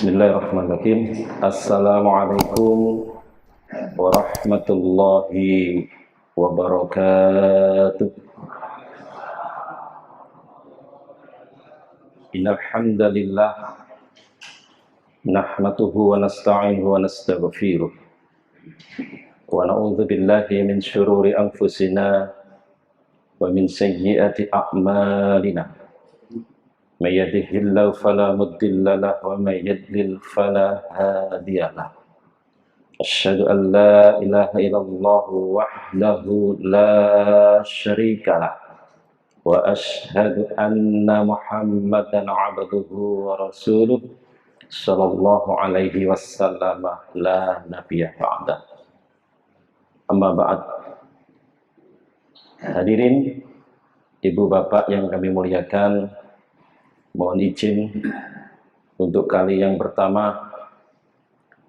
Bismillahirrahmanirrahim. Assalamualaikum warahmatullahi wabarakatuh. Innal hamdalillah nahmaduhu wa nasta'inuhu wa nastaghfiruh wa na'udzu billahi min syururi anfusina wa min sayyiati a'malina. May yahdihillahu fala mudilla lahu wa may yudlil fala hadiya lahu. Asyhadu an la ilaha illallah wahdahu la syarika lah wa asyhadu anna Muhammadan abduhu wa rasuluh sallallahu alaihi wasallam la nabiyya ba'da. Amma ba'd. Hadirin ibu bapak yang kami muliakan, mohon izin untuk kali yang pertama,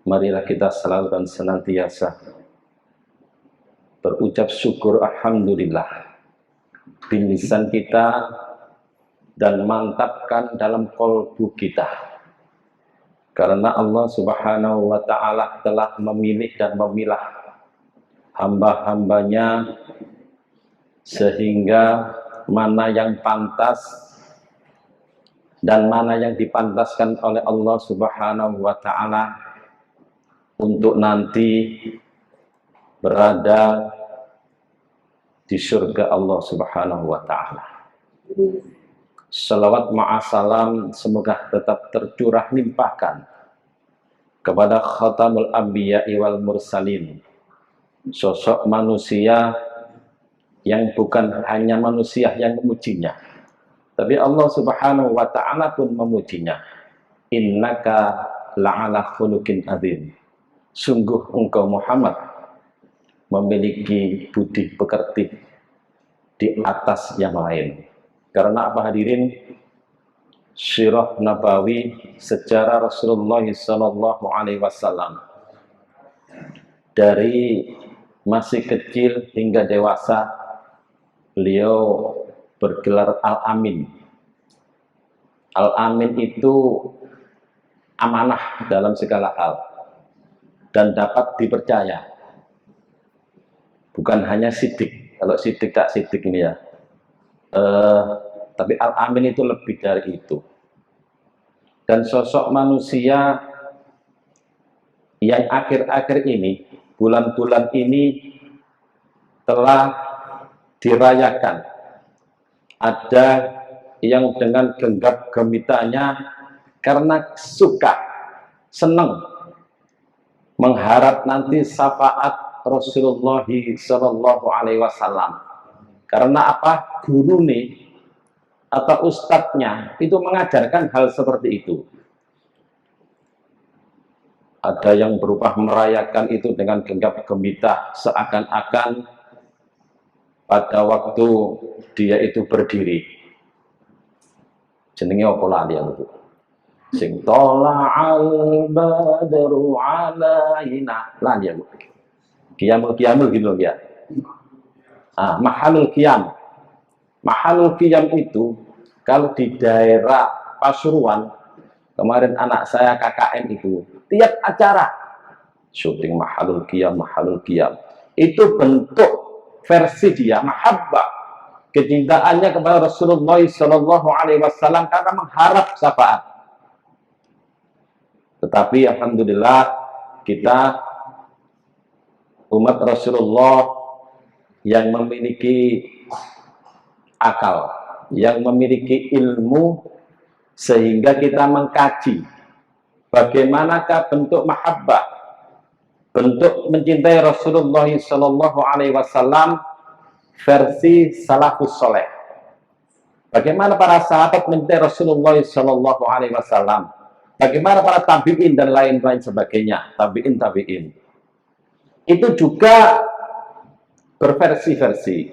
marilah kita selalu dan senantiasa berucap syukur alhamdulillah bil lisan kita dan mantapkan dalam qalbu kita, karena Allah subhanahu wa ta'ala telah memilih dan memilah hamba-hambanya sehingga mana yang pantas dan mana yang dipantaskan oleh Allah subhanahu wa ta'ala untuk nanti berada di surga Allah subhanahu wa ta'ala. Salawat ma'asalam semoga tetap tercurah limpahkan kepada khatamul anbiya wal mursalin, sosok manusia yang bukan hanya manusia yang memujinya, tapi Allah subhanahu wa ta'ala pun memujinya. Innaka la'ala khuluqin adzim. Sungguh engkau Muhammad memiliki budi pekerti di atas yang lain. Karena apa hadirin? Sirah Nabawi, sejarah Rasulullah sallallahu alaihi wasallam dari masih kecil hingga dewasa, beliau bergelar Al-Amin. Al-Amin itu amanah dalam segala hal dan dapat dipercaya. Bukan hanya sidik. Kalau sidik tak sidik ini ya. Tapi Al-Amin itu lebih dari itu. Dan sosok manusia yang akhir-akhir ini, bulan-bulan ini telah dirayakan. Ada yang dengan genggam gemitanya karena suka, senang, mengharap nanti syafaat Rasulullah sallallahu alaihi wasallam. Karena apa? Guru nih atau ustadznya itu mengajarkan hal seperti itu. Ada yang berupa merayakan itu dengan genggam gemita, seakan-akan pada waktu dia itu berdiri. Jenenge apa lali aku? Sing tola'al badru alaina. Lali aku. Qiyamul gitu ya. Mahalul qiyam. Mahalul qiyam itu kalau di daerah Pasuruan, kemarin anak saya KKN itu, tiap acara syuting mahalul qiyam. Itu bentuk versi dia mahabbah, kecintaannya kepada Rasulullah sallallahu alaihi wasallam karena mengharap syafaat. Tetapi alhamdulillah kita umat Rasulullah yang memiliki akal, yang memiliki ilmu, sehingga kita mengkaji bagaimanakah bentuk mahabbah, bentuk mencintai Rasulullah sallallahu alaihi wasallam versi salafus soleh. Bagaimana para sahabat mencintai Rasulullah sallallahu alaihi wasallam? Bagaimana para tabi'in dan lain-lain sebagainya, tabi'in. Itu juga berversi-versi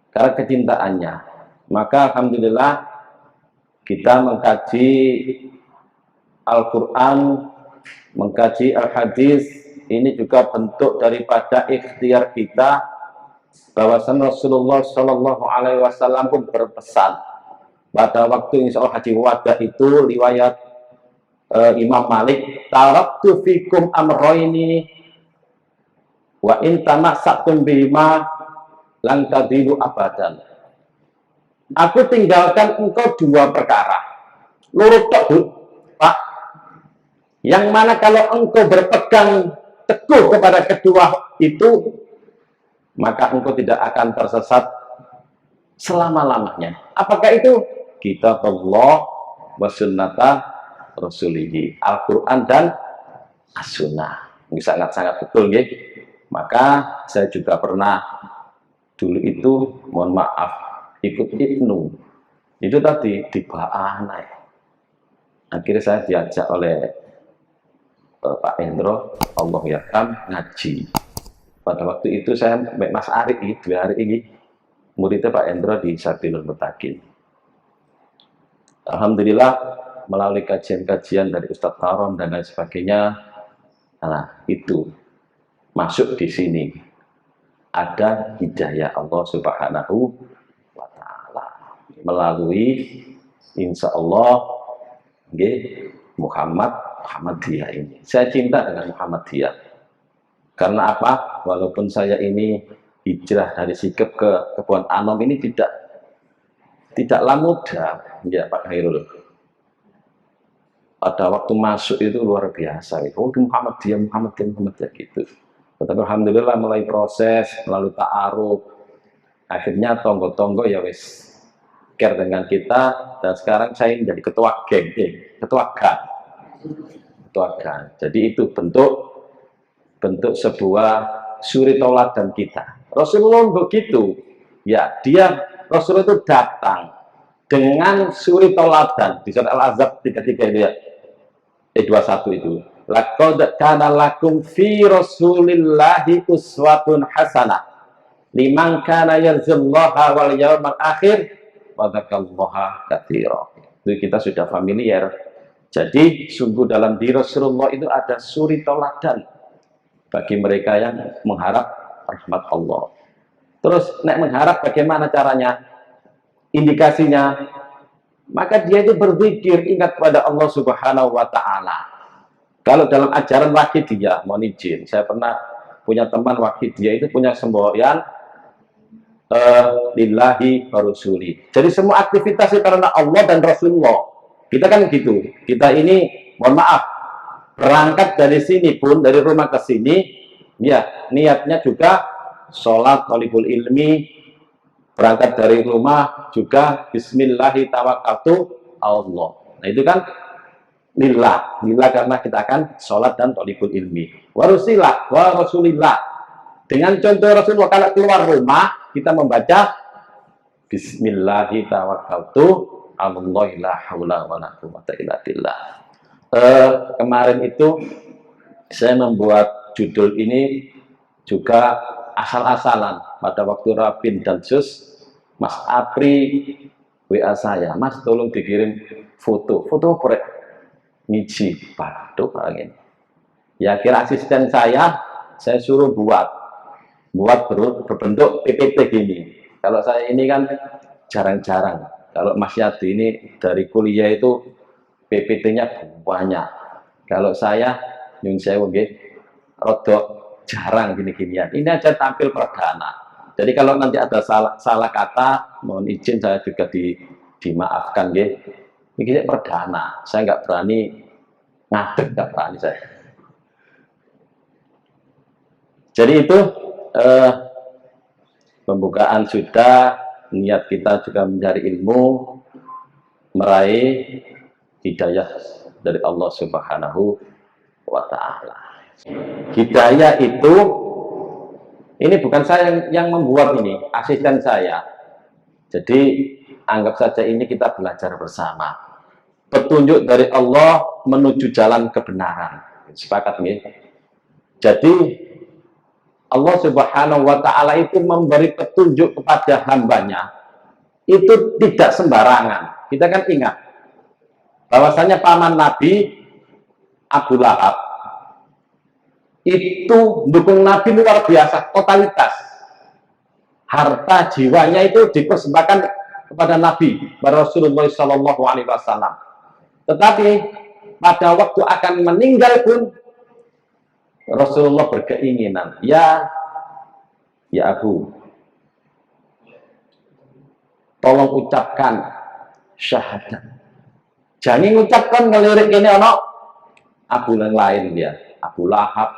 karena kecintaannya. Maka alhamdulillah kita mengkaji Al-Qur'an, mengkaji al-hadis, ini juga bentuk daripada ikhtiar kita bahwasan Rasulullah Shallallahu Alaihi Wasallam pun berpesan pada waktu insya Allah haji wada itu, riwayat Imam Malik, taraktu fikum amroini wa in tamassaktum bihima lan tadilu abadan. Aku tinggalkan engkau dua perkara. Lurut tok, Pak. Yang mana kalau engkau berpegang teguh kepada kedua itu, maka engkau tidak akan tersesat selama-lamanya. Apakah itu? Kitab Allah wa sunnata Rasulihi, Al-Quran dan As-Sunnah. Ini sangat-sangat betul, ya. Maka saya juga pernah dulu itu, mohon maaf, ikut Ibnu. Itu tadi di Ba'ana. Akhirnya saya diajak oleh Pak Endro, Allah yarham, ngaji. Pada waktu itu saya Mas Ari, 2 hari ini muridnya Pak Endro di Sabilul Mutakin. Alhamdulillah melalui kajian-kajian dari Ustadz Taron dan lain sebagainya, nah itu masuk di sini ada hidayah Allah Subhanahu wa Ta'ala melalui insya Allah Muhammadiyah ini. Saya cinta dengan Muhammadiyah karena apa? Walaupun saya ini hijrah dari Sikep ke Kebon Anom ini tidaklah mudah, ya Pak Khairul. Pada waktu masuk itu luar biasa, oh Muhammadiyah gitu. Tetapi alhamdulillah mulai proses, melalui ta'aruf, akhirnya tonggo-tonggo ya wis care dengan kita, dan sekarang saya menjadi ketua geng, ketua gang. Jadi itu bentuk sebuah suri toladan kita. Rasulullah begitu, ya Rasulullah itu datang dengan suri toladan di surat Al-Ahzab 33 itu ya. 21 itu. Laqad kana lakum fi Rasulillahi uswatun hasanah liman kana yarjullaha wal yawmal akhir wa dzakarallaha katsira. Itu kita sudah familiar. Jadi sungguh dalam diri Rasulullah itu ada suri toladan bagi mereka yang mengharap rahmat Allah. Terus nek mengharap bagaimana caranya? Indikasinya, maka dia itu berzikir, ingat pada Allah Subhanahu wa Ta'ala. Kalau dalam ajaran Wahidiyah, mohon izin, saya pernah punya teman Wahidiyah itu punya semboyan lillahi wa rasuli. Jadi semua aktivitas itu karena Allah dan Rasulullah. Kita kan gitu. Kita ini, mohon maaf, berangkat dari sini pun, dari rumah ke sini, ya niatnya juga sholat, thalibul ilmi. Berangkat dari rumah juga bismillahi tawakkaltu Allah. Nah itu kan lillah karena kita akan sholat dan thalibul ilmi. Wa rasulillah. Dengan contoh Rasulullah, kalau keluar rumah kita membaca bismillahi tawakkaltu Allah la haula wala quwwata illa billah. Kemarin itu saya membuat judul ini juga asal-asalan. Pada waktu Rapin dan Sus, Mas Apri WA saya, Mas tolong dikirim foto apa? Ngiji, batuk angin. Ya kira asisten saya suruh buat berbentuk PPT gini. Kalau saya ini kan jarang-jarang. Kalau Mas Yadi ini dari kuliah itu PPT-nya banyak. Kalau saya nyun sewu nggih rodok jarang gini-ginian. Ini aja tampil perdana. Jadi kalau nanti ada salah kata, mohon izin saya juga dimaafkan, ya. Ini perdana, saya nggak berani ngadeg, nggak berani saya. Jadi itu pembukaan sudah, niat kita juga mencari ilmu, meraih hidayah dari Allah Subhanahu wa Ta'ala. Hidayah itu, ini bukan saya yang membuat ini, asisten saya. Jadi anggap saja ini kita belajar bersama. Petunjuk dari Allah menuju jalan kebenaran. Sepakat nih. Jadi Allah Subhanahu wa Ta'ala itu memberi petunjuk kepada hambanya itu tidak sembarangan. Kita kan ingat bahwasanya paman Nabi Abu Lahab itu dukung Nabi luar biasa, totalitas. Harta jiwanya itu dipersembahkan kepada Nabi, kepada Rasulullah SAW. Tetapi pada waktu akan meninggal pun Rasulullah berkeinginan, ya Abu, tolong ucapkan syahadat. Jangan mengucapkan ngelirik ini ono Abu yang lain dia, Abu Lahab,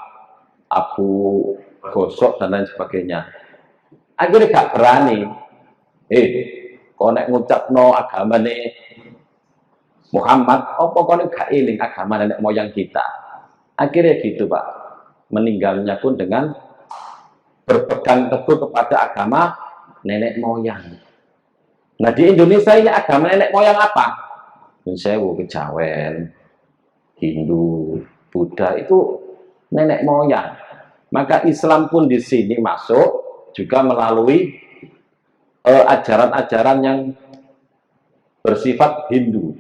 Abu Gosok dan lain sebagainya. Akhirnya gak berani. Kau nek ngucap no agama nih Muhammad, apa kau gak iling agama nenek moyang kita? Akhirnya gitu Pak, meninggalnya pun dengan berpegang teguh kepada agama nenek moyang. Nah di Indonesia ini agama nenek moyang apa? Sewu, kejawen, Hindu, Buddha itu nenek moyang. Maka Islam pun di sini masuk juga melalui ajaran-ajaran yang bersifat Hindu.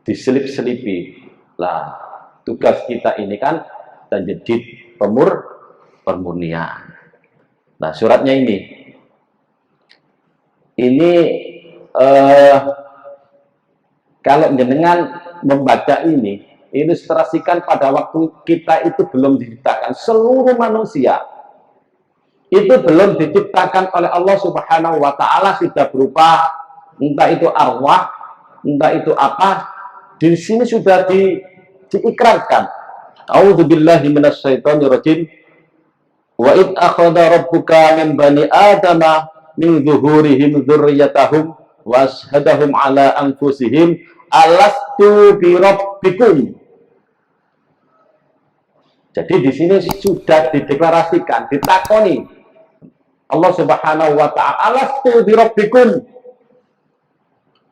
Diselip-selipi. Lah, tugas kita ini kan tajdid pemurnian. Nah, suratnya ini. Ini kalau jenengan membaca ini, ilustrasikan pada waktu kita itu belum diciptakan, seluruh manusia itu belum diciptakan oleh Allah Subhanahu wa Ta'ala, sudah berupa entah itu arwah, entah itu apa, di sini sudah diikrarkan. A'udzubillahi minasyaitonirrajim. Wa id akhadha rabbuka min bani adama min zuhurihim dzurriyyatahum wa ashhadahum ala anfusihim alastu bi rabbikum. Jadi di sini sudah dideklarasikan, ditakoni Allah Subhanahu wa Ta'ala, alastu bi rabbikum.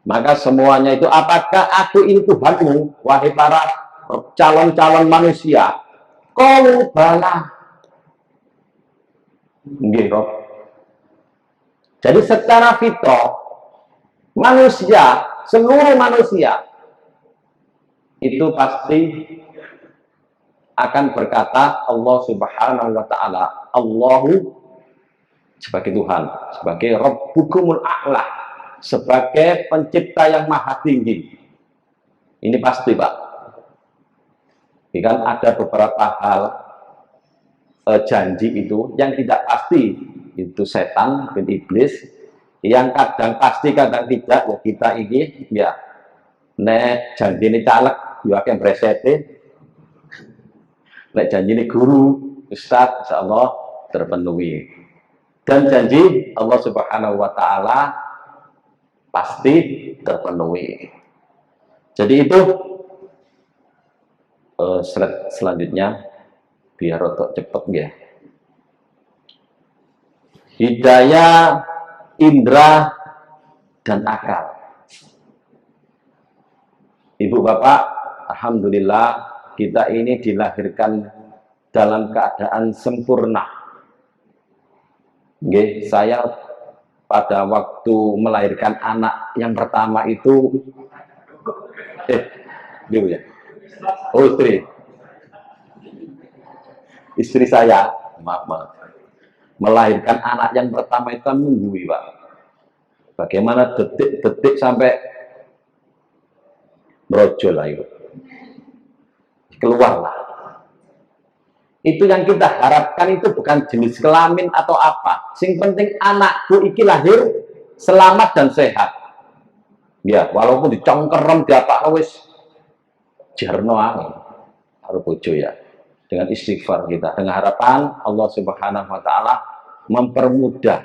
Maka semuanya itu, apakah aku ini Tuhanmu, wahai para calon-calon manusia? Qalu bala. Nggih, Rob. Jadi secara fitrah manusia, seluruh manusia itu pasti akan berkata Allah Subhanahu wa Ta'ala, Allahu sebagai Tuhan, sebagai Rabbukumul A'la, sebagai pencipta yang maha tinggi. Ini pasti Pak. Kan ada beberapa hal janji itu yang tidak pasti, itu setan dan iblis, yang kadang pasti kadang tidak. Ya kita ini ya nek janji ini caleg ya akan beresete, nek janji ini guru ustadz insya Allah terpenuhi, dan janji Allah Subhanahu wa Ta'ala pasti terpenuhi. Jadi itu slide selanjutnya biar rotok cepet ya. Hidayah, indra, dan akal. Ibu bapak, alhamdulillah kita ini dilahirkan dalam keadaan sempurna. Nggih, saya pada waktu melahirkan anak yang pertama itu ya. Oh, istri saya, maaf, melahirkan anak yang pertama itu kan menunggui Pak. Bagaimana detik-detik sampai brojol lah itu. Keluarlah. Itu yang kita harapkan itu bukan jenis kelamin atau apa. Sing penting anakku iki lahir selamat dan sehat. Ya, walaupun dicongkerem di apa wis jarno karo bojo ya. Dengan istighfar kita, dengan harapan Allah Subhanahu wa Ta'ala mempermudah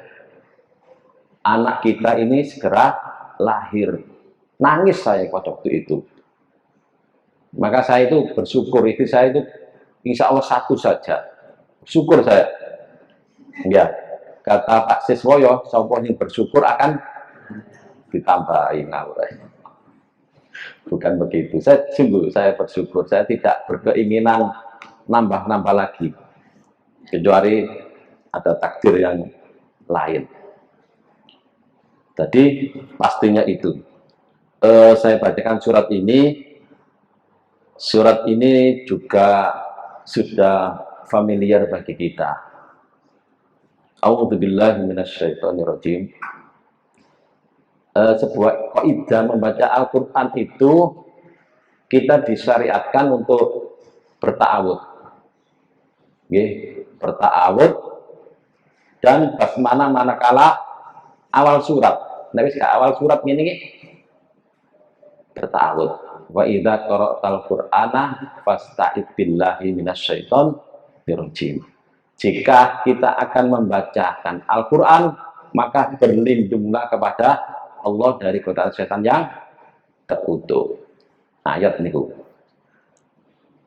anak kita ini segera lahir. Nangis saya pada waktu itu. Maka saya itu bersyukur, itu saya itu insya Allah satu saja. Syukur saya. Ya, kata Pak Siswoyo, sapa yang bersyukur akan ditambahin ngawur. Bukan begitu. Saya bersyukur. Saya tidak berkeinginan nambah-nambah lagi. Kecuali ada takdir yang lain. Jadi pastinya itu. Saya bacakan surat ini. Surat ini juga sudah familiar bagi kita. A'udzubillahi minasyaitonirrajim. Sebuah kaidah membaca Al-Quran itu kita disyariatkan untuk berta'awud. Berta'awud dan basmana manakala awal surat. Nah, awal surat ini berta'awud. Wa idza qara'tal Qur'ana fasta'id billahi minasyaitonir rajim. Jika kita akan membacakan Al-Qur'an, maka berlindunglah kepada Allah dari godaan setan yang terkutuk. Ayat niku.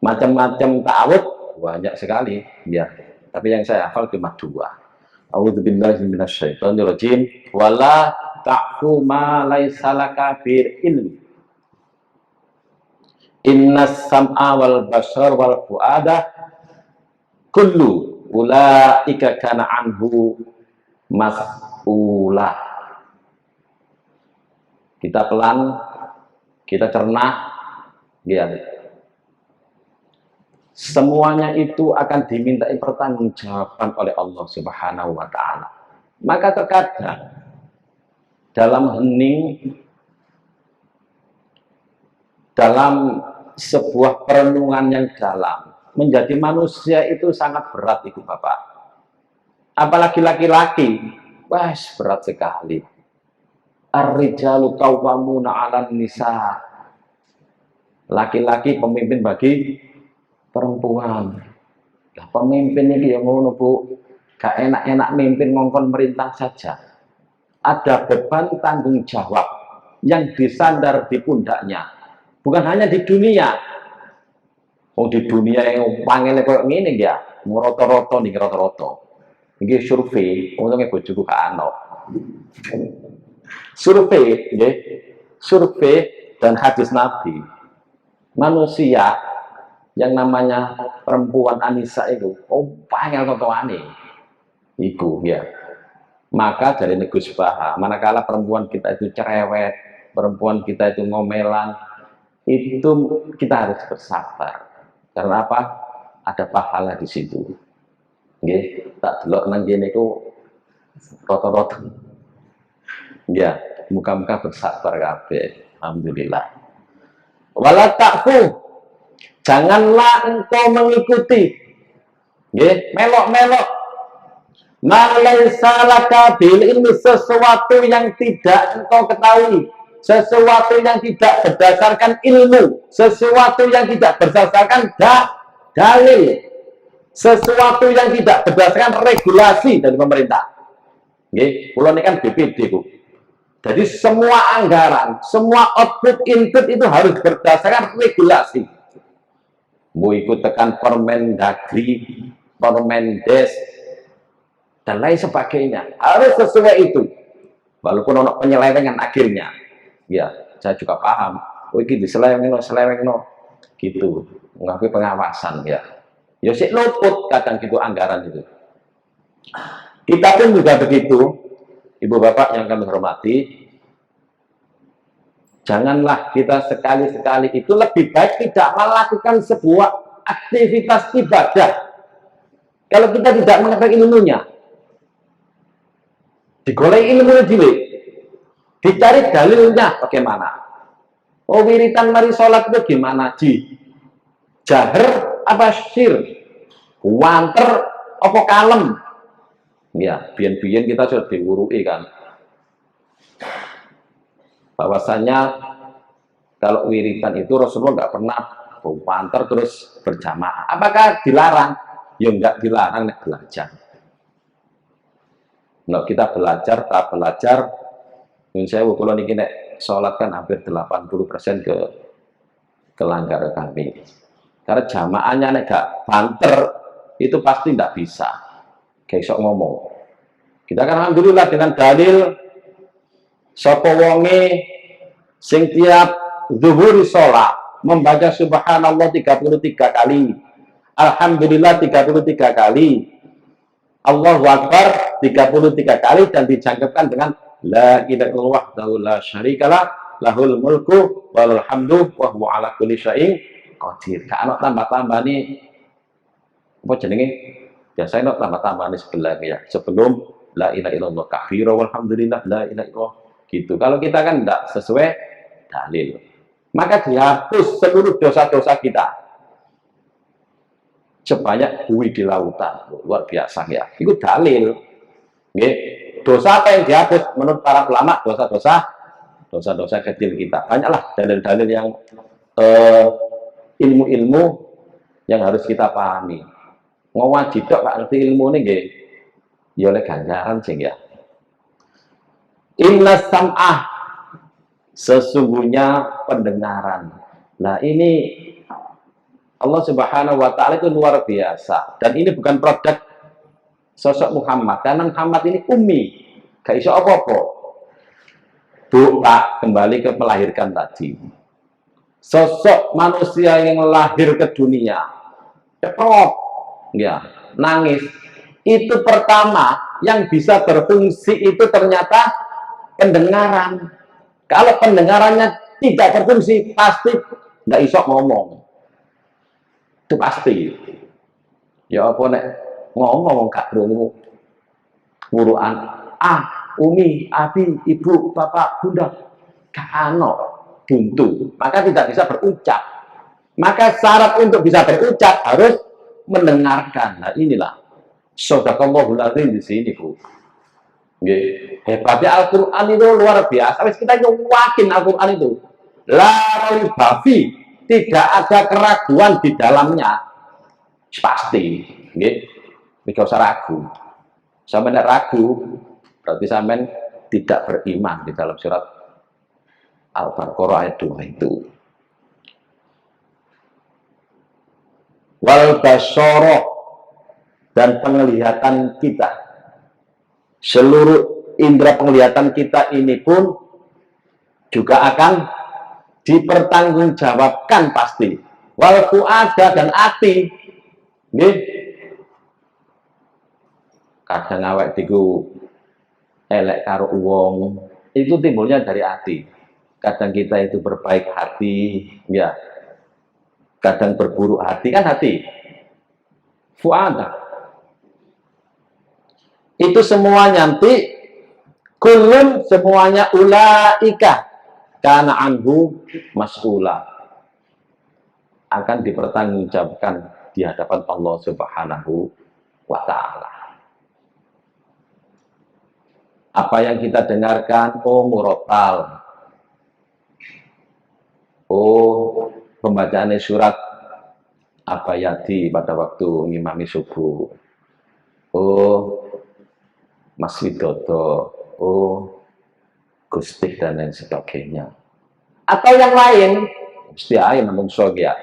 Macam-macam ta'awud banyak sekali, ya. Tapi yang saya hafal cuma 2. A'udzubillahi minasyaitonir rajim wala ta'fu ma laisa laka bir ilmi. Innas sam'a wal basar wal fuada kullu ulaika kana anhu mas'ulah. Kita pelan, kita cerna, ya. Semuanya itu akan dimintai pertanggungjawaban oleh Allah Subhanahu wa Ta'ala. Maka terkadang dalam hening, dalam sebuah perenungan yang dalam, menjadi manusia itu sangat berat, Ibu Bapak. Apalagi laki-laki, wah berat sekali. Ar-rijalu qawwamuna 'alan nisa. Laki-laki pemimpin bagi perempuan. Nah, pemimpin ini yang ngono, Bu. Gak enak-enak mimpin ngongkon merintah saja. Ada beban tanggung jawab yang disandar di pundaknya. Bukan hanya di dunia. Oh, di dunia yang panggilnya kayak gini ya, roto-roto nih, roto-roto. Ini survei, untungnya bojoku gak ano. Survei, ya, survei dan hadis Nabi. Manusia yang namanya perempuan Anissa itu, panggil totoane, ibu ya. Maka dari Negus Baha, manakala perempuan kita itu cerewet, perempuan kita itu ngomelan, itu kita harus bersabar. Karena apa? Ada pahala di situ. Nggih, tak delok nang kene iku rata-rata. Ya, muka-muka bersabar kabeh. Alhamdulillah. Wala ta'fu. Janganlah engkau mengikuti. Nggih, melok-melok. Ma laisa laka bil ilmi, sesuatu yang tidak engkau ketahui. Sesuatu yang tidak berdasarkan ilmu, sesuatu yang tidak berdasarkan dalil, sesuatu yang tidak berdasarkan regulasi dari pemerintah. Nggih, kula ini kan BPD, Bu. Jadi semua anggaran, semua output input itu harus berdasarkan regulasi. Mau ikut tekan Permendagri, Permendes, dan lain sebagainya. Harus sesuai itu. Walaupun ono penyelewengan akhirnya. Ya, saya juga paham. Oh, ini diselewengno, gitu. Ngakui pengawasan ya. Ya sik luput kadang gitu anggaran itu. Kita pun juga begitu, Ibu Bapak yang kami hormati. Janganlah kita sekali-sekali itu lebih baik tidak melakukan sebuah aktivitas ibadah kalau kita tidak mengetahui ilmunya. Digolek ilmunya dulu. Dicari dalilnya bagaimana. Oh, wiritan mari sholat itu gimana, Ji? Jaher apa syir? Wanter apa kalem? Ya, biyen-biyen kita sudah diurui kan. Bahwasanya kalau wiritan itu Rasulullah nggak pernah wanter terus berjamaah. Apakah dilarang? Ya nggak dilarang, nek belajar. Nah, kita belajar, tak belajar. Yang saya kalau niki nek sholat kan hampir 80% ke langgar kami. Karena jamaahnya nek gak banter itu pasti tidak bisa. Kayak sok ngomong. Kita kan alhamdulillah dengan dalil sapa wonge sing tiap zuhur sholat membaca subhanallah 33 kali. Alhamdulillah 33 kali. Allahu Akbar 33 kali dan dijangkepkan dengan la ilaha illallah wahdahu la syarikalah lahul mulku walul hamdu wa huwa ala kulli syai'in qadir. Kalau tambah-tambah nih apa jenenge? Biasanya tambah-tambah nih sebelah ya. Sebelum la ilaha illallah kabira walhamdulillah la ilaha illallah gitu. Kalau kita kan enggak sesuai dalil. maka dihapus seluruh dosa-dosa kita sebanyak buih di lautan. Luar biasa ya, itu dalil. Nggih. Dosa apa yang dihapus menurut para ulama? Dosa-dosa kecil kita. Banyaklah dalil-dalil yang ilmu-ilmu yang harus kita pahami. Ngawajib tok gak ngerti ilmu ini nggih. Ya oleh ganjaran sing ya. Inna sam'ah, sesungguhnya pendengaran. Nah ini Allah Subhanahu wa Ta'ala itu luar biasa. Dan ini bukan produk sosok Muhammad, karena Muhammad ini ummi, gak iso apa-apa. Doa kembali ke melahirkan tadi. Sosok manusia yang lahir ke dunia, ceprot, ya, nangis. Itu pertama yang bisa berfungsi itu ternyata pendengaran. Kalau pendengarannya tidak berfungsi, pasti nggak iso ngomong. Itu pasti. Ya apa nek ngomong gak krungu wuruan umi, abi, ibu, bapak, bunda gak ano buntu, maka tidak bisa berucap. Maka syarat untuk bisa berucap harus mendengarkan. Nah inilah shadaqallahul adzim di sini, Bu. Hebatnya Al-Quran itu luar biasa. Kita yakin Al-Quran itu la raiba fi, tidak ada keraguan di dalamnya, pasti. Tidak usah ragu. Sampai tidak ragu, berarti sampai tidak beriman di dalam surat Al-Baqarah ayat 2 itu. Wal basyarah, dan penglihatan kita. Seluruh indera penglihatan kita ini pun juga akan dipertanggungjawabkan pasti. Wal fu'ada, dan hati. Kadang awak diku elek karo wong, itu timbulnya dari hati. Kadang kita itu berbaik hati, ya. Kadang berburuk hati, kan hati. Fu'ada. Itu semuanya nanti kulun, semuanya ulaika kana anhu mas'ula, akan dipertanggungjawabkan di hadapan Allah Subhanahu wa Ta'ala. Apa yang kita dengarkan, murotal, pembacaan surat Abayati pada waktu ngimami subuh, Mas Widodo, Gustik, dan lain sebagainya. Atau yang lain, mesti aja menungso ya,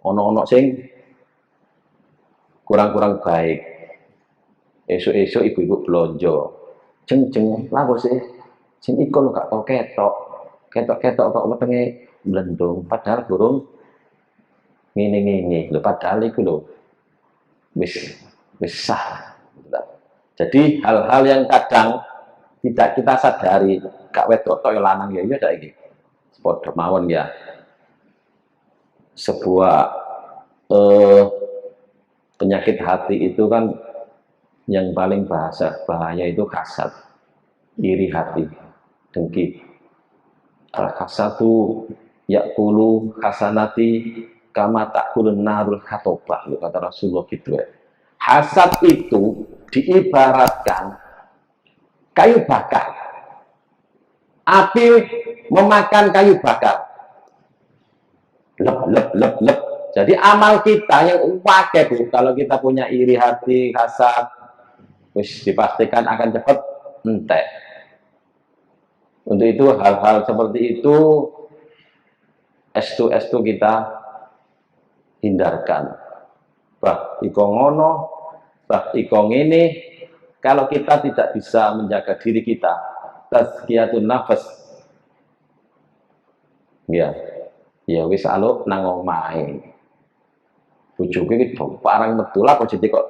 ono-ono sing kurang-kurang baik. Esok-esok ibu-ibu belonjo, ceng-ceng, lagu sih, sing iku lo gak tau ketok kok wetenge blendung, padahal burung ngene-ngene, lho padahal iku lho wis sah. Jadi hal-hal yang kadang tidak kita sadari, gak wedok tok lanang ya dak iki. Padha mawon ya. Sebuah penyakit hati itu kan yang paling bahaya itu hasad, iri hati, dengki. Al-hasadu yakulu hasanati kama takulun narul khatobah, kata Rasulullah gitu ya. Hasad itu diibaratkan kayu bakar. Api memakan kayu bakar. Lep. Jadi amal kita yang pakai, Bu, kalau kita punya iri hati, hasad, wis dipastikan akan cepat entek. Untuk itu hal-hal seperti itu estu kita hindarkan. Bah iko ngono, bah iko ngene. Kalau kita tidak bisa menjaga diri kita, tazkiyatun nafas, ya wis aluk nang omahe. Bojoku iki parang metu lah kok kok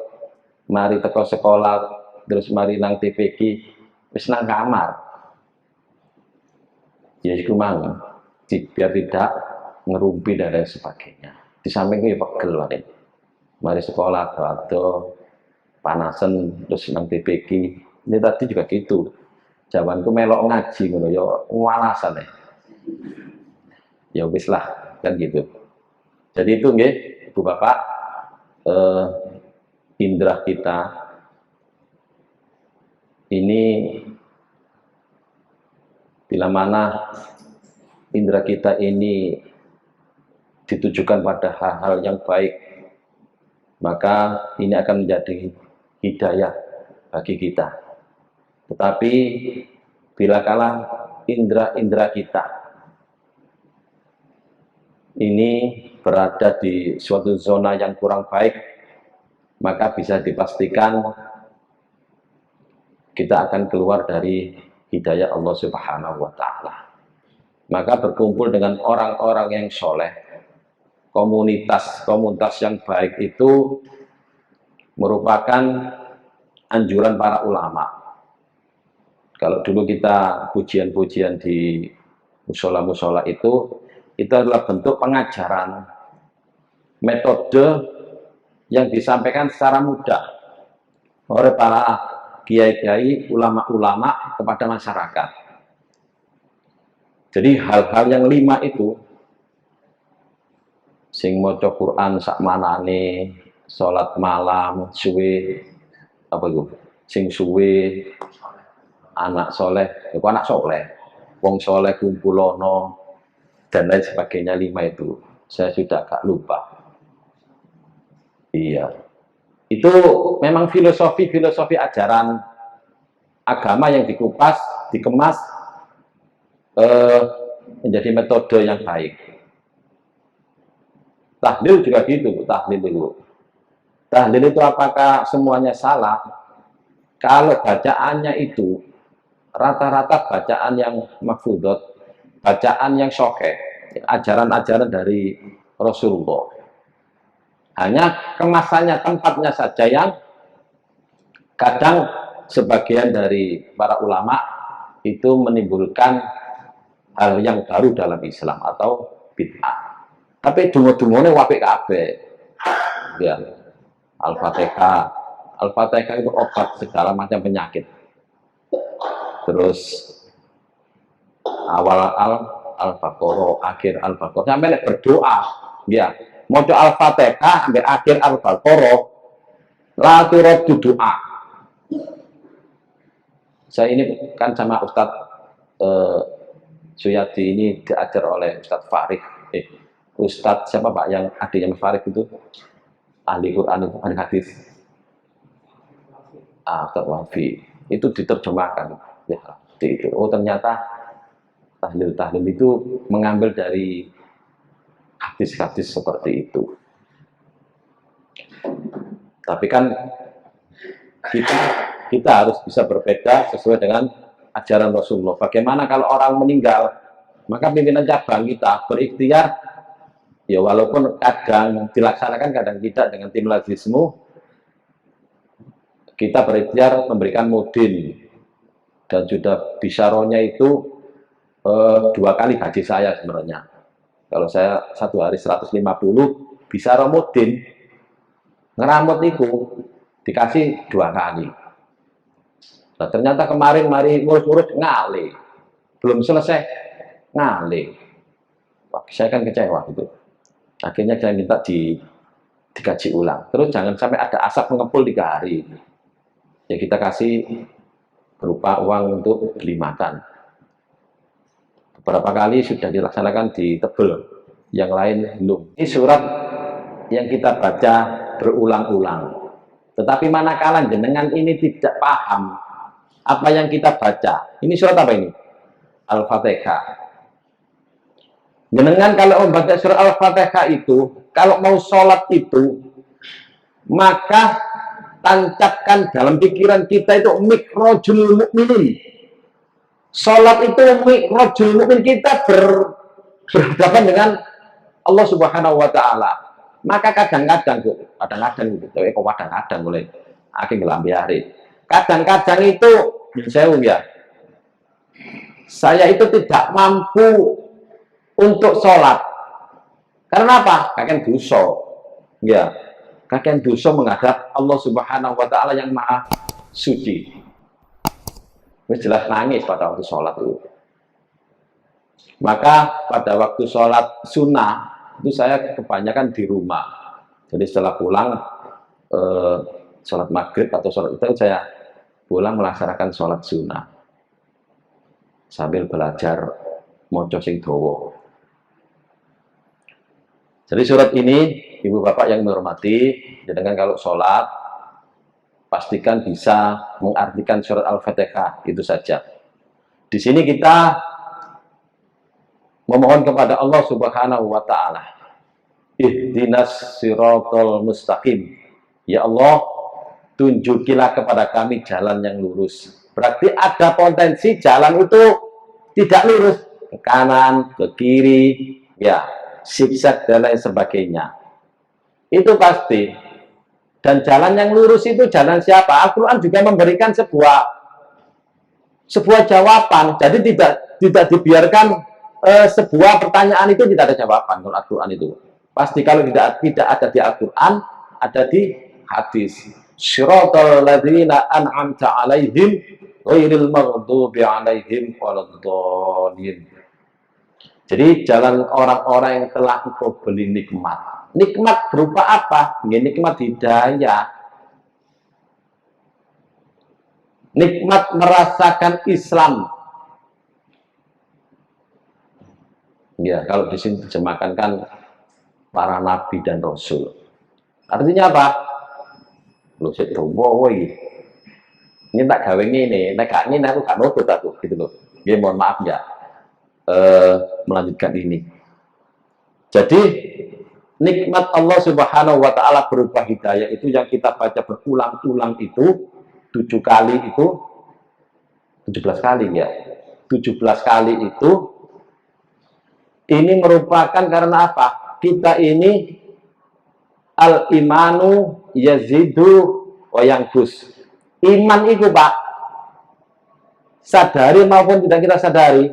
mari teko sekolah terus mari nang TPQ wis nang kamar. Ya iku mang biar tidak ngerumpi dan lain sebagainya. Di samping itu ya pegel wae. Mari sekolah atau panasan terus nang TPQ. Ini tadi juga gitu. Jawabanku melok ngaji ngono ya walasan ya. ya wis lah, kan gitu. Jadi itu nggih, Ibu Bapak, indera kita ini, bila mana indera kita ini ditujukan pada hal-hal yang baik, maka ini akan menjadi hidayah bagi kita. Tetapi bila kalah indera-indera kita ini berada di suatu zona yang kurang baik, maka bisa dipastikan kita akan keluar dari hidayah Allah Subhanahu wa Ta'ala. Maka berkumpul dengan orang-orang yang soleh, komunitas yang baik itu merupakan anjuran para ulama. Kalau dulu kita pujian-pujian di musola-musola itu adalah bentuk pengajaran, metode yang disampaikan secara mudah oleh para kiai-kiai, ulama-ulama kepada masyarakat. Jadi hal-hal yang 5 itu, sing maca Quran sak manane, salat malam suwe, apa itu? Sing suwe, anak soleh, itu anak soleh, wong soleh kumpulono, dan lain sebagainya 5 itu. Saya sudah agak lupa. Iya. Itu memang filosofi ajaran agama yang dikupas, dikemas menjadi metode yang baik. Tahlil juga gitu, tahlil itu. Tahlil itu apakah semuanya salah? Kalau bacaannya itu rata-rata bacaan yang mahfudot, bacaan yang sahih, ajaran-ajaran dari Rasulullah. Hanya kemasannya, tempatnya saja yang kadang sebagian dari para ulama itu menimbulkan hal yang baru dalam Islam atau bid'ah. Tapi dungu-dungune wapik kabeh. Ya. Al-Fatihah. Al-Fatihah itu obat segala macam penyakit. Terus awal Al-Baqarah, akhir Al-Baqarah, sampai berdoa, ya, maca Al-Fatihah sampai akhir Al-Baqarah, la turaddu doa. Saya ini kan sama Ustadz Suyadi ini diajar oleh Ustadz Farid. Ustadz siapa Pak yang adiknya Farid itu? Ahli Quran itu, ahli hadis. Ustadz Wafi. Itu diterjemahkan. Ya, itu. Oh ternyata tahlil itu mengambil dari hadis-hadis seperti itu. Tapi kan kita harus bisa berbeda sesuai dengan ajaran Rasulullah. Bagaimana kalau orang meninggal, maka pimpinan cabang kita berikhtiar, ya walaupun kadang dilaksanakan, kadang tidak dengan tim lazismu, kita berikhtiar memberikan mudin. Dan sudah bisaronya itu 2 kali gaji saya sebenarnya. Kalau saya 1 hari 150, bisaro mudin, ngeramut itu dikasih 2 kali. Nah, ternyata kemarin mari ngurus-ngurus ngalih, belum selesai ngalih. Wah, saya kan kecewa gitu. Akhirnya saya minta dikaji ulang. Terus jangan sampai ada asap mengepul 3 hari. Ya kita kasih berupa uang untuk beli makan. Beberapa kali sudah dilaksanakan di Tebel, yang lain belum. Ini surat yang kita baca berulang-ulang. Tetapi manakala jenengan ini tidak paham apa yang kita baca, ini surat apa ini? Al-Fatihah. Jenengan kalau membaca surat Al-Fatihah itu, kalau mau sholat itu, maka tancapkan dalam pikiran kita itu mikrojul mukminin. Sholat itu mikrojul mukmin, kita berhadapan dengan Allah Subhanahu wa Ta'ala. Maka kadang-kadang gitu, kadang-kadang mulai akhir ngelambi hari. Kadang-kadang itu saya itu tidak mampu untuk sholat. Karena apa? Kakek dosa. Ya, kakek dosa menghadap Allah Subhanahu wa Ta'ala yang maha suci. Jelas nangis pada waktu sholat itu. Maka pada waktu sholat sunnah itu saya kebanyakan di rumah. Jadi setelah pulang sholat maghrib atau sholat itu saya pulang melaksanakan sholat sunnah sambil belajar maca sing dawa. Jadi surat ini, ibu bapak yang menghormati, dengan kalau sholat, pastikan bisa mengartikan surat Al-Fatihah, itu saja. Di sini kita memohon kepada Allah Subhanahu wa Ta'ala, ihdinas siratal mustaqim. Ya Allah, tunjukilah kepada kami jalan yang lurus. Berarti ada potensi jalan itu tidak lurus, ke kanan, ke kiri, ya, zigzag dan lain sebagainya. Itu pasti. Dan jalan yang lurus itu jalan siapa? Al-Quran juga memberikan sebuah jawaban. Jadi tidak dibiarkan sebuah pertanyaan itu tidak ada jawaban kalau Al-Quran itu. Pasti kalau tidak ada di Al-Quran, ada di hadis. Shiratal ladzina an'amta 'alaihim ghairil maghdubi 'alaihim waladdallin. Jadi jalan orang-orang yang telah engkau beli nikmat. Nikmat berupa apa? Nikmat hidayah. Nikmat merasakan Islam. Ya, kalau di sini terjemahkan kan para nabi dan rasul. Artinya apa? Lu sik woi. Ini tak gawe ngene, nek gak ngene aku gak nutut aku gitu loh. Nggih, mohon maaf ya. Melanjutkan ini. Jadi nikmat Allah Subhanahu wa Ta'ala berupa hidayah itu yang kita baca berulang-ulang itu 7 kali itu 17 kali ya. 17 kali itu ini merupakan karena apa? Kita ini al-imanu yazidu wa yanqus. Iman itu, Pak, sadari maupun tidak kita sadari,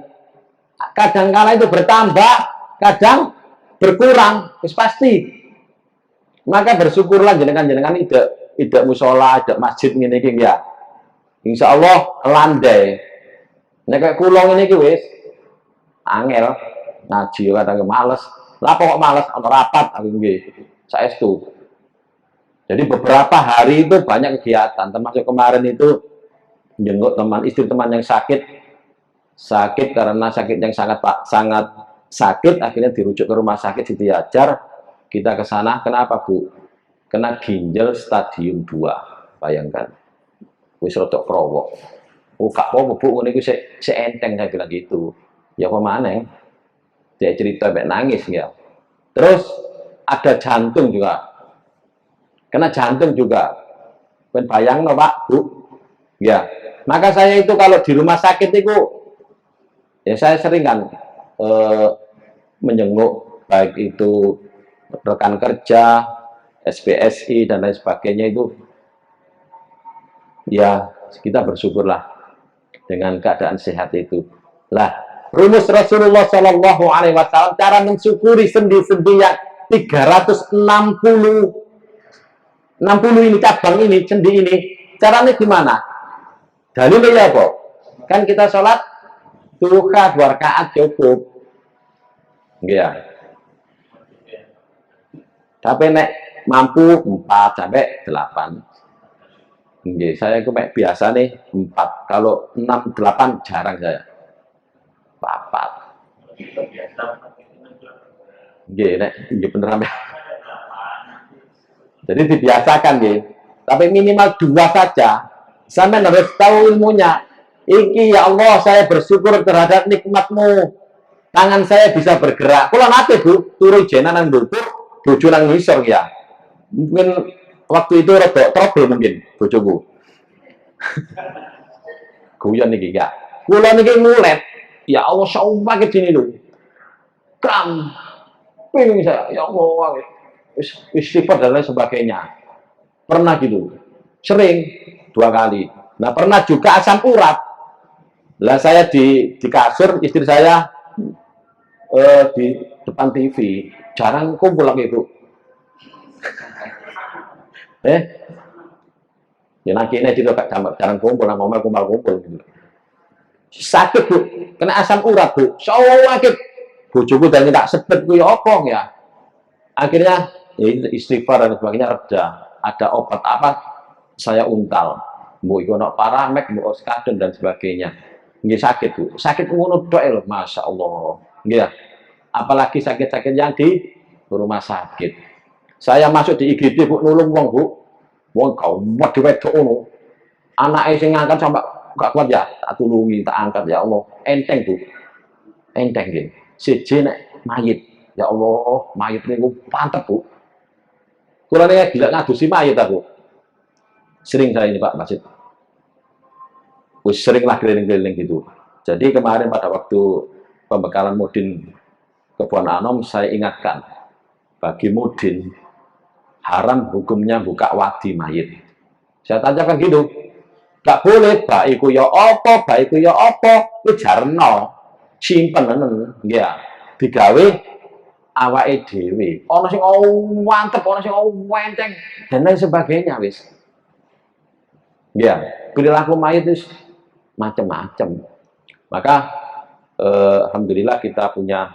kadang-kala itu bertambah, kadang berkurang, pasti. Maka bersyukurlah jenengan-jenengan tidak musola, tidak masjid ngene iki ya. Insya Allah landai. Nek kayak kulong ini wis angel ngaji kadang males. Lah kok males ana rapat aku nggih. Saestu. Jadi beberapa hari itu banyak kegiatan, termasuk kemarin itu jenguk teman istri teman yang sakit karena sakit yang sangat sakit, akhirnya dirujuk ke rumah sakit Siti Hajar. Kita ke sana, kenapa Bu? Kena ginjal stadium 2, bayangkan. Wis rodok krowok. Oh, gak apa-apa Bu, ngene iku sik enteng, saya bilang gitu. Ya apa maneh? Dia cerita sampai nangis ya. Terus ada jantung juga. Kena jantung juga. Ben bayangno Pak, Bu. Ya. Maka saya itu kalau di rumah sakit itu ya saya sering kan menjenguk baik itu rekan kerja, SPSI dan lain sebagainya itu. Ya, kita bersyukurlah dengan keadaan sehat itu. Lah, rumus Rasulullah Shallallahu Alaihi Wasallam cara mensyukuri sendi-sendi yang 360 ini cabang ini, sendi ini, caranya gimana? Dalilnya apa? Kan kita sholat duha 2 rakaat cukup. Ya. Tapi nek mampu 4 sampai 8. Nggih, saya itu biasa nih 4. Kalau 6 8 jarang saya. 4. Nggih, nek nggih bener sampai. Jadi dibiasakan nggih. Tapi minimal 2 saja. Sampai harus tahu ilmunya. Iki ya Allah, saya bersyukur terhadap nikmat-Mu. Tangan saya bisa bergerak. Kalau nanti Bu, turu jenan nang ndukur, bojo nang ngisor ya. Mungkin waktu itu rada trouble mungkin bojoku. Guyon niki ya. Kula niki mulet. Ya Allah, saumpah ke sini lho. Kram. Pengen saya, ya Allah, istighfar dan lain sebagainya. Pernah gitu. Sering 2 kali. Nah, pernah juga asam urat. Lah saya di kasur, istri saya di depan TV, jarang kumpul lagi Bu. Ya nanti ini juga jarang kumpul, kumpul gitu. Sakit bu, kena asam urat bu, sakit. Bojoku dan tak sebet ku ya apa ya. Akhirnya ya, istighfar dan sebagainya reda. Ada obat apa? Saya untal. Bu iku ono paramek, bu oskadon dan sebagainya. Nggih sakit bu, sakit ngono tok lho, masya Allah. Nggih. Apalagi sakit-sakit yang di rumah sakit. Saya masuk di IGD bu, nulung wong bu, wong gawat di wedok ngono. Anaknya sing ngangkat sampai gak kuat ya, tak tulungi, tak angkat ya Allah. Enteng bu, enteng gitu. Siji nek mayit, ya Allah, mayit niku pantep bu. Kurangnya gila ngadusi mayit aku. Sering saya ini Pak Masjid. Sering lah keliling-keliling gitu. Jadi kemarin pada waktu pembekalan Mudin ke Buan Anom, saya ingatkan bagi Mudin haram hukumnya buka wadi mayit. Saya tanyakan gitu, gak boleh, baiku ya apa, baiku ya apa, itu jarno, simpen ya, digawe awake dhewe. Ana sing mantep, ana sing wenteng dan lain sebagainya wis. Ya, perilaku mayit itu macam-macam. Maka alhamdulillah kita punya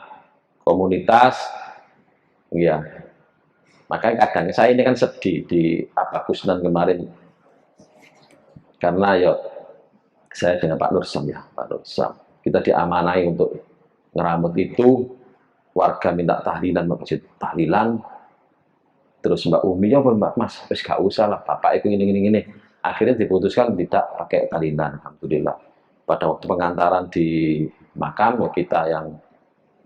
komunitas ya. Makanya kadang saya ini kan sedih di apa Kusnan kemarin karena ya saya dengan Pak Nursam ya, Pak Nursam kita diamanai untuk ngeramut itu, warga minta tahlilan, masjid tahlilan, terus Mbak Umi ya Mbak Mas, wis gak usah lah, Bapak itu ini. Akhirnya diputuskan tidak pakai tahlilan, alhamdulillah. Pada waktu pengantaran di makam ya kita yang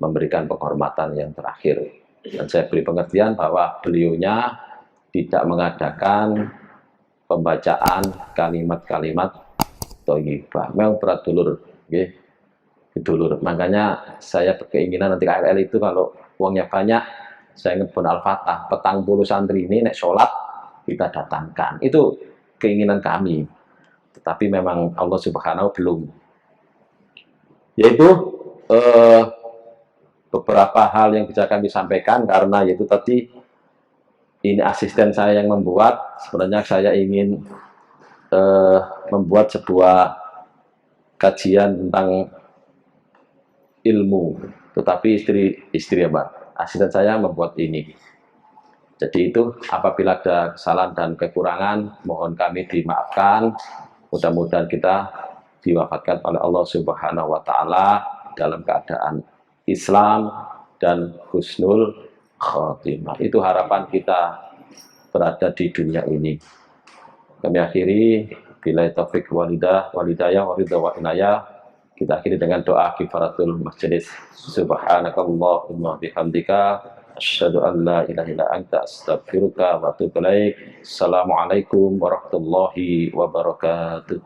memberikan penghormatan yang terakhir. Dan saya beri pengertian bahwa beliaunya tidak mengadakan pembacaan kalimat-kalimat thayyibah. Memang berat dulur, nggih. Dulur. Makanya saya berkeinginan nanti KRL itu kalau uangnya banyak, saya ngebon Al-Fatah, petang puluh santri ini nek sholat kita datangkan. Itu keinginan kami. Tetapi memang Allah Subhanahu belum. Yaitu beberapa hal yang bisa kami sampaikan karena yaitu tadi ini asisten saya yang membuat. Sebenarnya saya ingin membuat sebuah kajian tentang ilmu, tetapi istri apa asisten saya membuat ini. Jadi itu apabila ada kesalahan dan kekurangan mohon kami dimaafkan. Mudah-mudahan kita diwafatkan oleh Allah Subhanahu wa taala dalam keadaan Islam dan husnul khotimah. Itu harapan kita berada di dunia ini. Kami akhiri bila taufik walidayah waridha wa inayah. Kita akhiri dengan doa kifaratul majelis. Subhanakallahumma bihamdika asyhadu an la ilaha illa anta astaghfiruka wa atubu ilaik. Assalamualaikum warahmatullahi wabarakatuh.